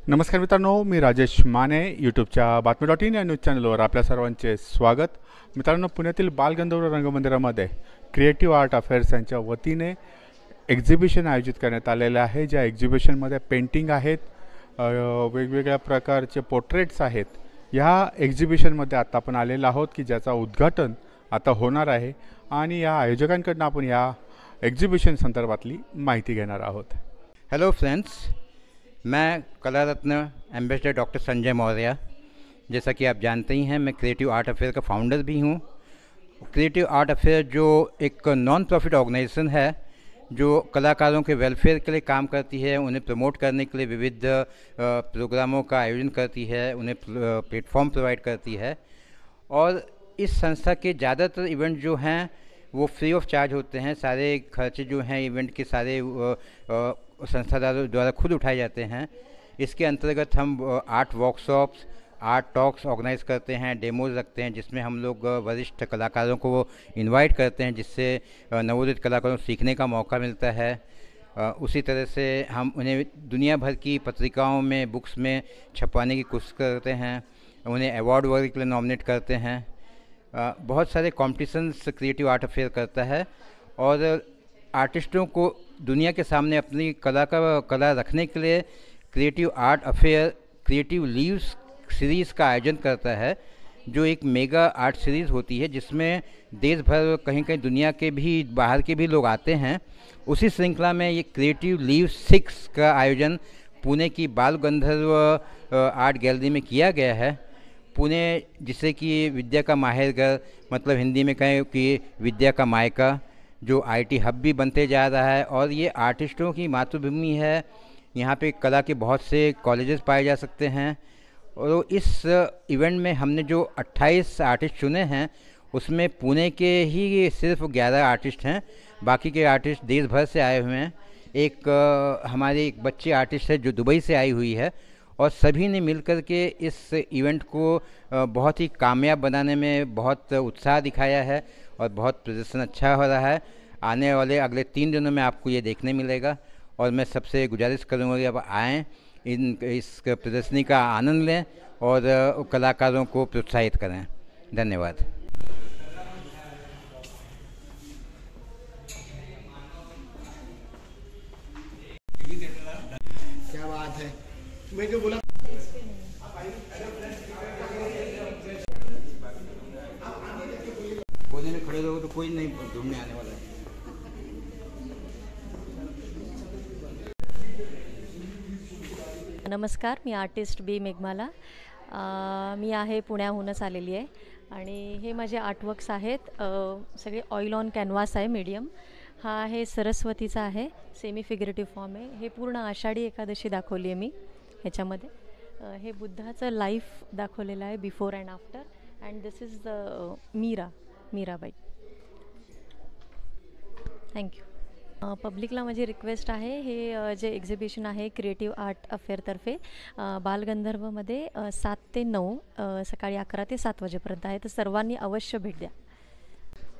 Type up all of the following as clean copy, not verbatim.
नमस्कार मित्रांनो, मी राजेश माने यूट्यूबच्या बातमी.इन या न्यूज चॅनलवर आपल्या सर्वांचे स्वागत. मित्रांनो, पुण्यातील बालगंधर्व रंगमंदिरामध्ये क्रिएटिव्ह आर्ट अफेअर्स यांच्या वतीने एक्झिबिशन आयोजित करण्यात आलेलं आहे. ज्या एक्झिबिशनमध्ये पेंटिंग आहेत, वेगवेगळ्या प्रकारचे पोर्ट्रेट्स आहेत. ह्या एक्झिबिशनमध्ये आता आपण आलेलो आहोत की ज्याचा उद्घाटन आता होणार आहे आणि या आयोजकांकडून आपण या एक्झिबिशन संदर्भातली माहिती घेणार आहोत. हेलो फ्रेंड्स, मैं कला रत्न एम्बेसडर डॉक्टर संजय मौर्य। जैसा कि आप जानते ही हैं, मैं क्रिएटिव आर्ट अफेयर का फाउंडर भी हूँ। क्रिएटिव आर्ट अफेयर जो एक नॉन प्रॉफिट ऑर्गेनाइजेशन है जो कलाकारों के वेलफेयर के लिए काम करती है, उन्हें प्रमोट करने के लिए विविध प्रोग्रामों का आयोजन करती है, उन्हें प्लेटफॉर्म प्रोवाइड करती है। और इस संस्था के ज़्यादातर इवेंट जो हैं वो फ्री ऑफ चार्ज होते हैं। सारे खर्चे जो हैं इवेंट के सारे संस्थादारों द्वारा खुद उठाए जाते हैं। इसके अंतर्गत हम art workshops, art talks organize करते हैं, डेमोज रखते हैं जिसमें हम लोग वरिष्ठ कलाकारों को इनवाइट करते हैं, जिससे नवोदित कलाकारों को सीखने का मौका मिलता है। उसी तरह से हम उन्हें दुनिया भर की पत्रिकाओं में, बुक्स में छपवाने की कोशिश करते हैं, उन्हें अवार्ड वगैरह के लिए नॉमिनेट करते हैं। बहुत सारे कॉम्पिटिशन्स क्रिएटिव आर्ट अफेयर करता है और आर्टिस्टों को दुनिया के सामने अपनी कला रखने के लिए creative art affair creative leaves series का आयोजन करता है, जो एक मेगा आर्ट सीरीज़ होती है जिसमें देश भर कहीं कहीं दुनिया के भी बाहर के भी लोग आते हैं। उसी श्रृंखला में ये क्रिएटिव लीव्स 6 का आयोजन पुणे की बाल गंधर्व आर्ट गैलरी में किया गया है। पुणे जिसे कि विद्या का माहेरघर, मतलब हिंदी में कहें कि विद्या का मायका, जो आईटी हब भी बनते जा रहा है और ये आर्टिस्टों की मातृभूमि है। यहाँ पे कला के बहुत से कॉलेजेस पाए जा सकते हैं। और इस इवेंट में हमने जो 28 आर्टिस्ट चुने हैं उसमें पुणे के ही सिर्फ 11 आर्टिस्ट हैं, बाकी के आर्टिस्ट देश भर से आए हुए हैं। हमारी एक बच्ची आर्टिस्ट है जो दुबई से आई हुई है और सभी ने मिलकर के इस इवेंट को बहुत ही कामयाब बनाने में बहुत उत्साह दिखाया है और बहुत प्रदर्शन अच्छा हो रहा है। आने वाले अगले 3 दिनों में आपको ये देखने मिलेगा और मैं सबसे गुजारिश करूँगा कि आप आएँ, इस प्रदर्शनी का आनंद लें और कलाकारों को प्रोत्साहित करें। धन्यवाद। क्या बात है, मैं जो बोला कोने में खड़े रहोगे तो कोई नहीं ढूंढने आने वाला है। नमस्कार, मी आर्टिस्ट बी मेघमाला. मी आहे पुण्याहूनच आलेली आहे आणि हे माझे आर्टवर्क्स आहेत. सगळे ऑइल ऑन कॅनव्हास आहे, मीडियम. हा आहे सरस्वतीचा आहे, सेमी फिगरेटिव्ह फॉर्म आहे. हे पूर्ण आषाढी एकादशी दाखवली आहे मी ह्याच्यामध्ये. हे बुद्धाचं लाईफ दाखवलेलं आहे, before and after. And this is the Mirabai. Thank you. पब्लिकला माझी रिक्वेस्ट आहे, हे जे एक्झिबिशन आहे क्रिएटिव्ह आर्ट अफेअरतर्फे बालगंधर्वमध्ये 7 ते 9 सकाळी 11 ते 7 वाजेपर्यंत आहे, तर सर्वांनी अवश्य भेट द्या.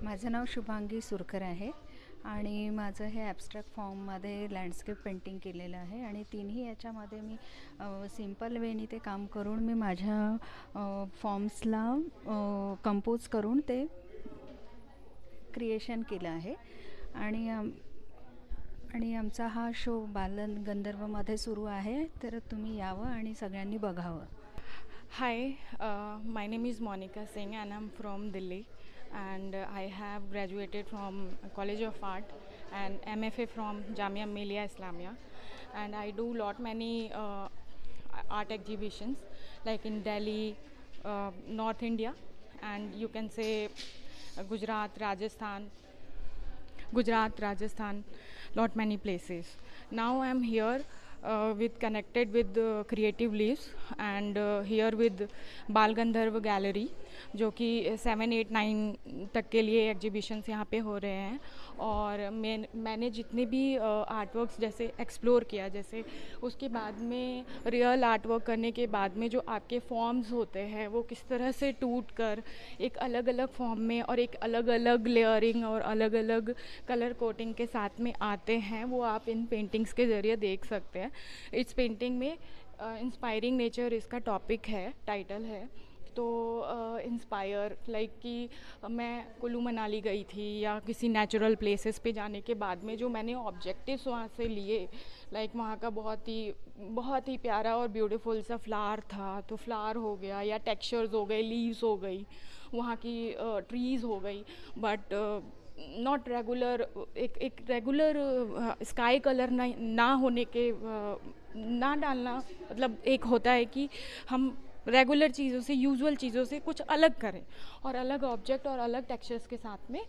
माझं नाव शुभांगी सुरकर आहे आणि माझं हे ॲब्स्ट्रॅक्ट फॉर्ममध्ये लँडस्केप पेंटिंग केलेलं आहे आणि तिन्ही याच्यामध्ये मी सिम्पल वेनी ते काम करून मी माझ्या फॉर्म्सला कंपोज करून ते क्रिएशन केलं आहे. आणि आमचा हा शो बालगंधर्वमध्ये सुरू आहे, तर तुम्ही यावं आणि सगळ्यांनी बघावं. Hi, my name is Monica Singh and I'm from Delhi, and I have graduated from College of Art and MFA from Jamia Millia Islamia, and I do many art exhibitions like in Delhi, North India, and you can say Gujarat, Rajasthan, many places. Now I'm here connected with Creative Leaves and here with बाल गंधर्व gallery, जो कि 7, 8, 9 तक के लिए exhibitions यहाँ पे हो रहे हैं. और मैंने जितने भी आर्टवर्क्स जैसे एक्सप्लोर किया, जैसे उसके बाद में रियल आर्टवर्क करने के बाद में जो आपके फॉर्म्स होते हैं वो किस तरह से टूट कर एक अलग अलग फॉर्म में और एक अलग अलग लेयरिंग और अलग अलग कलर कोटिंग के साथ में आते हैं, वो आप इन पेंटिंग्स के ज़रिए देख सकते हैं. इस पेंटिंग में इंस्पायरिंग नेचर इसका टॉपिक है, टाइटल है। तो इंस्पायर लाइक कि मैं कुल्लू मनाली गई थी या किसी नेचुरल प्लेसेस पे जाने के बाद में जो मैंने ऑब्जेक्टिव्स वहाँ से लिए, लाइक वहाँ का बहुत ही प्यारा और ब्यूटीफुल सा फ्लावर था, तो फ्लावर हो गया, या टेक्सचर्स हो गए, लीव्स हो गई, वहाँ की ट्रीज़ हो गई, बट नॉट रेगुलर, एक रेगुलर स्काई कलर ना होने के ना डालना, मतलब एक होता है कि हम रेगुलर चीज़ों से, यूजुअल चीज़ों से कुछ अलग करें और अलग ऑब्जेक्ट और अलग टेक्सचर्स के साथ में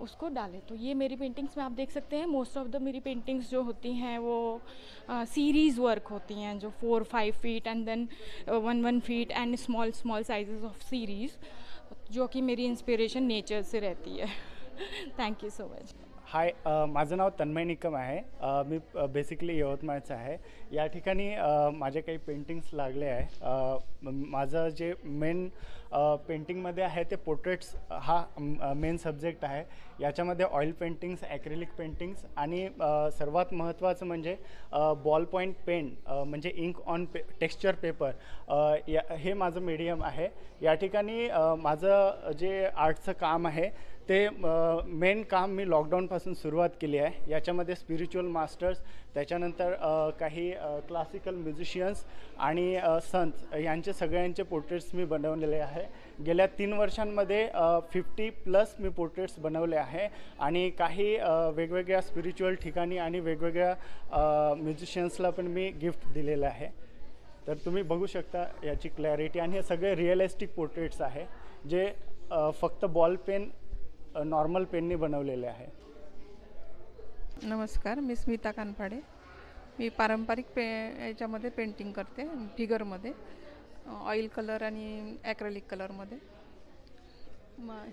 उसको डालें। तो ये मेरी पेंटिंग्स में आप देख सकते हैं, मोस्ट ऑफ द मेरी पेंटिंग्स जो होती हैं वो सीरीज़ वर्क होती हैं, जो 4-5 feet and then 1-1 feet and small sizes of series, जो कि मेरी इंस्पिरेशन नेचर से रहती है। Thank you so much. Hi, माझं नाव तन्मय निकम आहे. मी बेसिकली यवतमाळचा आहे. या ठिकाणी माझे काही पेंटिंग्स लागले आहे. माझं जे मेन पेंटिंगमध्ये आहे ते पोर्ट्रेट्स हा मेन सब्जेक्ट आहे. याच्यामध्ये ऑइल पेंटिंग्स, ॲक्रेलिक पेंटिंग्स आणि सर्वात महत्त्वाचं म्हणजे बॉल पॉईंट पेन, म्हणजे इंक ऑन टेक्स्चर पेपर, हे माझं मीडियम आहे. या ठिकाणी माझं जे आर्टचं काम आहे ते मेन काम मी लॉकडाऊनपासून सुरुवात केली आहे. याच्यामध्ये स्पिरिच्युअल मास्टर्स, त्याच्यानंतर काही क्लासिकल म्युझिशियन्स आणि संत यांचे सगळ्यांचे पोर्ट्रेट्स मी बनवलेले आहे. गेल्या 3 वर्षांमध्ये 50+ मी पोर्ट्रेट्स बनवले आहे आणि काही वेगवेगळ्या स्पिरिच्युअल ठिकाणी आणि वेगवेगळ्या म्युझिशियन्सला पण मी गिफ्ट दिलेलं आहे. तर तुम्ही बघू शकता याची क्लॅरिटी, आणि हे सगळे रिअलिस्टिक पोर्ट्रेट्स आहे जे फक्त बॉल पेन, नॉर्मल पेनने बनवलेले आहे. नमस्कार, मी स्मिता कानफाडे. मी पारंपरिक याच्यामध्ये पेंटिंग करते, फिगरमध्ये, ऑइल कलर आणि ॲक्रेलिक कलरमध्ये.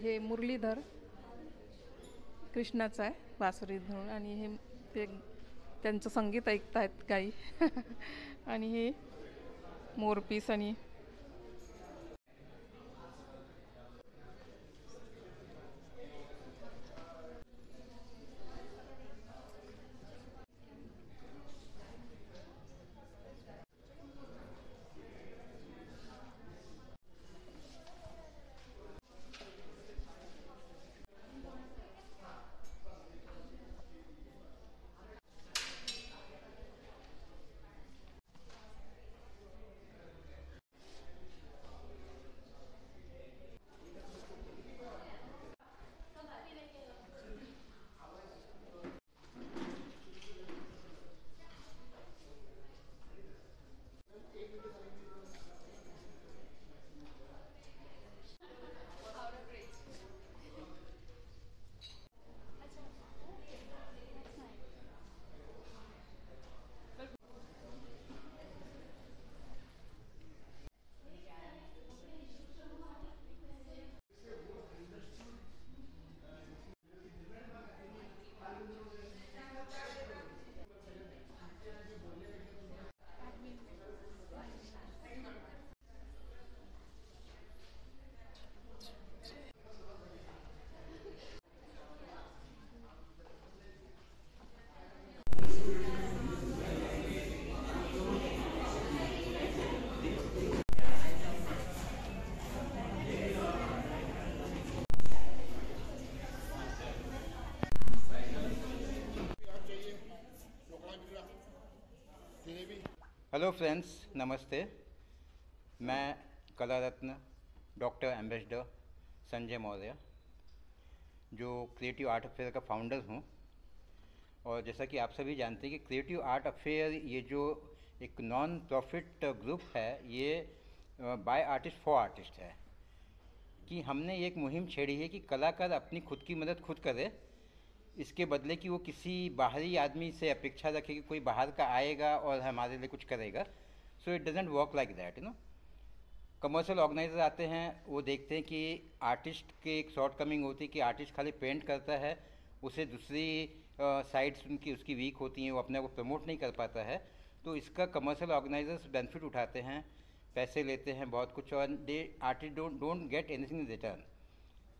हे मुरलीधर कृष्णाचं आहे, बासुरी धरून, आणि हे ते त्यांचं संगीत ऐकतायत गाई. आणि हे मोरपीस आणि हेलो फ्रेंड्स, नमस्ते. मैं कला रत्न डॉक्टर एम्बेसडर संजय मौर्य, जो क्रिएटिव आर्ट अफेयर का फाउंडर हूँ. और जैसा कि आप सभी जानते हैं कि क्रिएटिव आर्ट अफेयर ये जो एक नॉन प्रॉफिट ग्रुप है, ये बाय आर्टिस्ट फॉर आर्टिस्ट है. कि हमने एक मुहिम छेड़ी है कि कलाकार अपनी खुद की मदद खुद करे, इसके बदले कि वो किसी बाहरी आदमी से अपेक्षा रखे कि कोई बाहर का आएगा और हमारे लिए कुछ करेगा. So it doesn't work like that, commercial organiser आते हैं, वो देखते हैं कि आर्टिस्ट के एक शॉर्ट कमिंग होती है कि आर्टिस्ट खाली पेंट करता है, उसे दूसरी साइड्स उसकी वीक होती हैं, वो अपने को प्रमोट नहीं कर पाता है. तो इसका कमर्शियल ऑर्गेनाइजर्स बेनिफिट उठाते हैं, पैसे लेते हैं बहुत कुछ, और they artist don't get anything in return.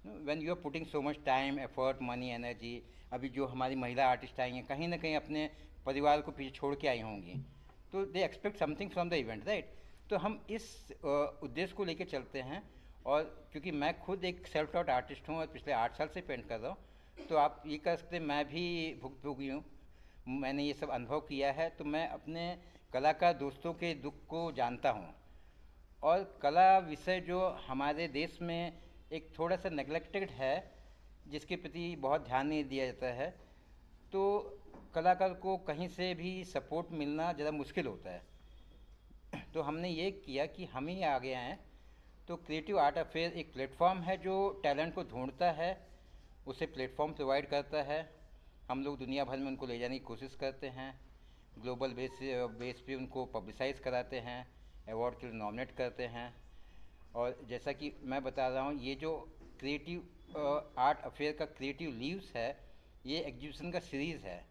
When you are putting so much time, effort, money, energy. अभी जो हमारी महिला आर्टिस्ट आई हैं, कहीं ना कहीं अपने परिवार को पीछे छोड़ के आई होंगी, तो they expect something from the event, right. तो हम इस उद्देश्य को लेकर चलते हैं। और क्योंकि मैं खुद एक सेल्फ टॉट आर्टिस्ट हूँ और पिछले 8 साल से पेंट कर रहा हूँ, तो आप ये कह सकते हैं मैं भी भुगतभोगी हूँ, मैंने ये सब अनुभव किया है। तो मैं अपने कलाकार दोस्तों के दुख को जानता हूँ। और कला विषय जो हमारे देश में एक थोड़ा सा नेग्लेक्टेड है, जिसके प्रति बहुत ध्यान नहीं दिया जाता है, तो कलाकार को कहीं से भी सपोर्ट मिलना ज़रा मुश्किल होता है। तो हमने ये किया कि हम ही आगे आएँ। तो क्रिएटिव आर्ट अफेयर एक प्लेटफॉर्म है जो टैलेंट को ढूंढता है, उसे प्लेटफॉर्म प्रोवाइड करता है। हम लोग दुनिया भर में उनको ले जाने की कोशिश करते हैं, ग्लोबल बेस पे उनको पब्लिसाइज कराते हैं, अवार्ड के लिए नॉमिनेट करते हैं। और जैसा कि मैं बता रहा हूँ, ये जो क्रिएटिव आर्ट अफेयर का क्रिएटिव लीव्स है, ये एग्जीबिशन का सीरीज़ है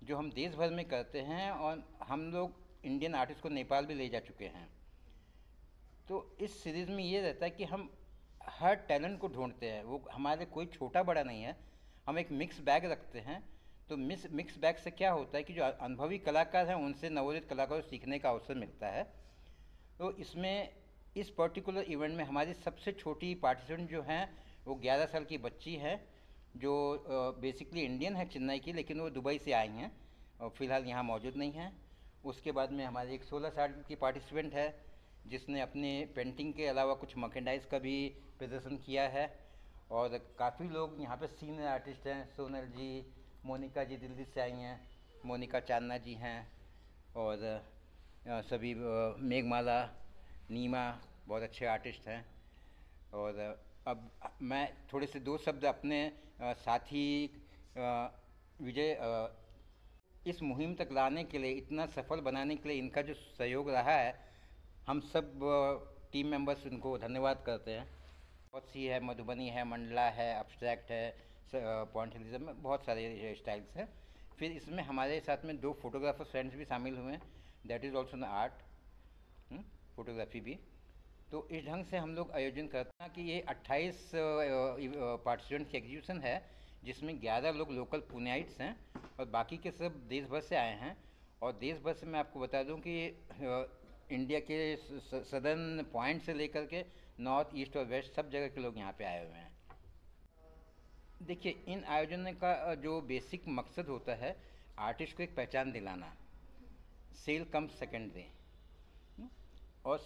जो हम देश भर में करते हैं। और हम लोग इंडियन आर्टिस्ट को नेपाल भी ले जा चुके हैं। तो इस सीरीज़ में ये रहता है कि हम हर टैलेंट को ढूंढते हैं, वो हमारे कोई छोटा बड़ा नहीं है, हम एक मिक्स बैग रखते हैं। तो मिक्स बैग से क्या होता है कि जो अनुभवी कलाकार हैं उनसे नवोदित कलाकारों को सीखने का अवसर मिलता है। तो इसमें इस पर्टिकुलर इवेंट में हमारी सबसे छोटी पार्टिसिपेंट जो हैं वो 11 साल की बच्ची है, जो बेसिकली इंडियन है, चेन्नई की, लेकिन वो दुबई से आई हैं और फ़िलहाल यहाँ मौजूद नहीं हैं। उसके बाद में हमारी एक 16 साल की पार्टिसिपेंट है जिसने अपने पेंटिंग के अलावा कुछ मर्केंडाइज का भी प्रदर्शन किया है। और काफ़ी लोग यहाँ पे सीनियर आर्टिस्ट हैं, सोनल जी, मोनिका जी दिल्ली से आई हैं, मोनिका चांदना जी हैं, और सभी मेघमाला, नीमा बहुत अच्छे आर्टिस्ट हैं। और अब मैं थोड़े से 2 शब्द अपने साथी विजय इस मुहिम तक लाने के लिए, इतना सफल बनाने के लिए इनका जो सहयोग रहा है, हम सब टीम मेंबर्स उनको धन्यवाद करते हैं। बहुत सी है, मधुबनी है, मंडला है, एब्स्ट्रैक्ट है, पॉइंटलिज्म में बहुत सारे स्टाइल्स हैं। फिर इसमें हमारे साथ में 2 फोटोग्राफर फ्रेंड्स भी शामिल हुए हैं, that is also an art, photography भी। तो इस ढंग से हम लोग आयोजन करते हैं कि ये 28 पार्टिसिपेंट की एग्जीबिशन है, जिसमें 11 लोग लोकल पुण्याइट्स हैं और बाकी के सब देश भर से आए हैं। और देश भर से मैं आपको बता दूं कि इंडिया के सदर्न पॉइंट से लेकर के नॉर्थ, ईस्ट और वेस्ट सब जगह के लोग यहाँ पे आए हुए हैं। देखिए, इन आयोजन का जो बेसिक मकसद होता है, आर्टिस्ट को एक पहचान दिलाना। सेल कम सेकेंडरी, और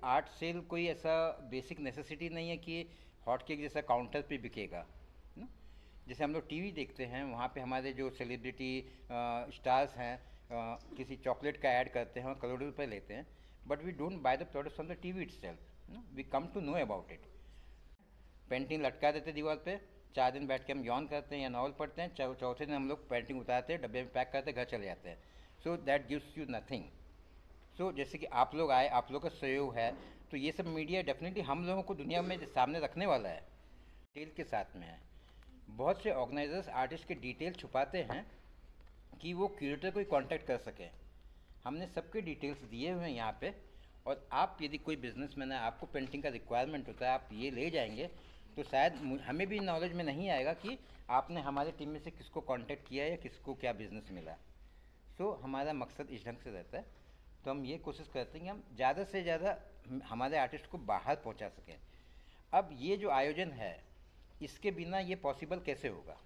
आर्ट सेल कोई ऐसा बेसिक नेसेसिटी नहीं है कि हॉटकेक जैसा काउंटर पे बिकेगा। जैसे हम लोग टीवी देखते हैं, वहाँ पे हमारे जो सेलिब्रिटी स्टार्स हैं किसी चॉकलेट का ऐड करते हैं और करोड़ों रुपए लेते हैं, but we don't buy the product from the TV itself, we come to know about it. Painting लटका देते दीवार पे, 4 दिन बैठ के हम यौन करते हैं या नॉवल पढ़ते हैं, चौथे दिन हम लोग पेंटिंग उतारते हैं, डब्बे में पैक करते हैं, घर चले जाते हैं। So that gives you nothing. So जैसे कि आप लोग आए, आप लोग का सहयोग है, तो ये सब मीडिया डेफिनेटली हम लोगों को दुनिया में सामने रखने वाला है, डिटेल के साथ में है। बहुत से ऑर्गेनाइजर्स आर्टिस्ट के डिटेल छुपाते हैं कि वो क्यूरेटर को ही कांटेक्ट कर सकें। हमने सबके डिटेल्स दिए हुए हैं यहाँ पे, और आप यदि कोई बिजनेसमैन है, आपको पेंटिंग का रिक्वायरमेंट होता है, आप ये ले जाएंगे, तो शायद हमें भी नॉलेज में नहीं आएगा कि आपने हमारे टीम में से किसको कांटेक्ट किया या किसको क्या बिज़नेस मिला। सो हमारा मकसद इस ढंग से रहता है। तो हम ये कोशिश करते हैं कि हम ज़्यादा से ज़्यादा हमारे आर्टिस्ट को बाहर पहुंचा सकें। अब ये जो आयोजन है, इसके बिना ये पॉसिबल कैसे होगा?